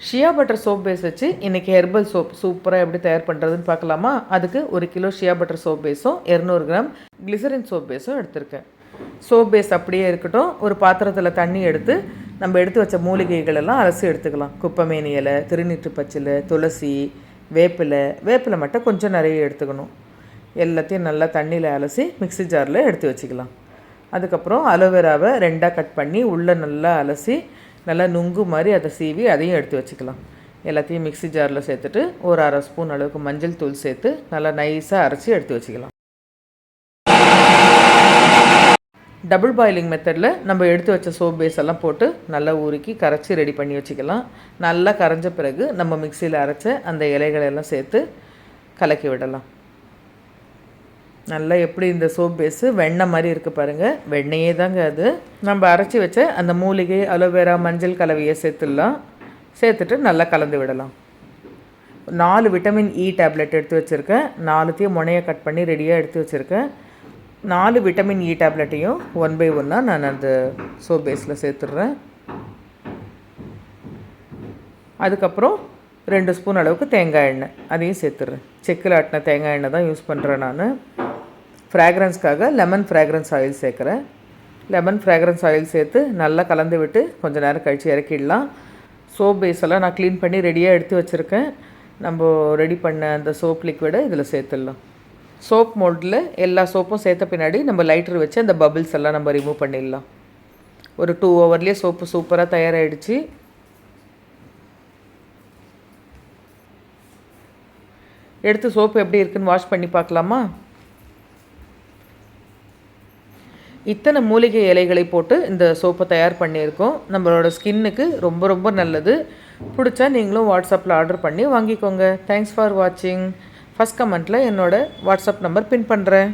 ஷியா butter soap base வச்சு இன்றைக்கி herbal soap சூப்பராக எப்படி தயார் பண்ணுறதுன்னு பார்க்கலாமா? அதுக்கு 1 கிலோ ஷியா பட்டர் சோப் பேஸும் 200 கிராம் கிளிசரின் சோப் பேஸும் எடுத்திருக்கேன். சோப் பேஸ் அப்படியே இருக்கட்டும். ஒரு பாத்திரத்தில் தண்ணி எடுத்து நம்ம எடுத்து வச்ச மூலிகைகள் எல்லாம் அலசி எடுத்துக்கலாம். குப்பைமேனி இலை, திருநீற்று பச்சிலை, துளசி, வேப்பிலை மட்டும் கொஞ்சம் நிறைய எடுத்துக்கணும். எல்லாத்தையும் நல்லா தண்ணியில் அலசி மிக்ஸி ஜாரில் எடுத்து வச்சுக்கலாம். அதுக்கப்புறம் அலோவேராவை 2ஆக கட் பண்ணி உள்ளே நல்லா அலசி நல்லா நுங்கு மாதிரி அதை சீவி அதையும் எடுத்து வச்சுக்கலாம். எல்லாத்தையும் மிக்ஸி ஜாரில் சேர்த்துட்டு ஒரு 1/2 ஸ்பூன் அளவுக்கு மஞ்சள் தூள் சேர்த்து நல்லா நைஸாக அரைச்சி எடுத்து வச்சுக்கலாம். டபுள் பாயிலிங் மெத்தடில் நம்ம எடுத்து வச்ச சோப் பேஸ் எல்லாம் போட்டு நல்லா ஊறுக்கி கரைச்சி ரெடி பண்ணி வச்சுக்கலாம். நல்லா கரைஞ்ச பிறகு நம்ம மிக்சியில் அரைச்ச அந்த இலைகளெல்லாம் சேர்த்து கலக்கி விடலாம். நல்லா எப்படி இந்த சோப் பேஸு வெண்ணெய் மாதிரி இருக்குது பாருங்கள். வெண்ணெயே தாங்க அது. நம்ம அரைச்சி வச்ச அந்த மூலிகை, அலோவேரா, மஞ்சள் கலவையை சேர்த்துடலாம். சேர்த்துட்டு நல்லா கலந்து விடலாம். 4 விட்டமின் இ டேப்லெட் எடுத்து வச்சுருக்கேன். 4த்தையும் முனையை கட் பண்ணி ரெடியாக எடுத்து வச்சுருக்கேன். 4 விட்டமின் இ டேப்லெட்டையும் 1 பை 1 நான் அந்த சோப் பேஸில் சேர்த்துட்றேன். அதுக்கப்புறம் 2 ஸ்பூன் அளவுக்கு தேங்காய் எண்ணெய் அதையும் சேர்த்துட்றேன். செக்கில் ஆட்டின தேங்காய் எண்ணெய் தான் யூஸ் பண்ணுறேன் நான். ஃப்ராக்ரன்ஸ்க்காக லெமன் ஃப்ராக்ரன்ஸ் ஆயில் சேர்க்குறேன். லெமன் ஃப்ராக்ரன்ஸ் ஆயில் சேர்த்து நல்லா கலந்து விட்டு கொஞ்சம் நேரம் கழித்து இறக்கிடலாம். சோப் பேஸ் எல்லாம் நான் க்ளீன் பண்ணி ரெடியாக எடுத்து வச்சுருக்கேன். நம்ம ரெடி பண்ண அந்த சோப் லிக்விடை இதில் சேர்த்துடலாம். சோப் மோல்டில் எல்லா சோப்பும் சேர்த்த பின்னாடி நம்ம லைட்டர் வச்சு அந்த பபிள்ஸ் எல்லாம் நம்ம ரிமூவ் பண்ணிடலாம். ஒரு 2 ஹவர்லேயே சோப்பு சூப்பராக தயாராகிடுச்சு. எடுத்து சோப்பு எப்படி இருக்குன்னு வாஷ் பண்ணி பார்க்கலாமா? இத்தனை மூலிகை இலைகளை போட்டு இந்த சோப்பை தயார் பண்ணியிருக்கோம். நம்மளோட ஸ்கின்னுக்கு ரொம்ப ரொம்ப நல்லது. பிடிச்சா நீங்களும் வாட்ஸ்அப்பில் ஆர்டர் பண்ணி வாங்கிக்கோங்க. தேங்க்ஸ் ஃபார் வாட்சிங். ஃபஸ்ட் கமெண்ட்டில் என்னோடய வாட்ஸ்அப் நம்பர் பின் பண்ணுறேன்.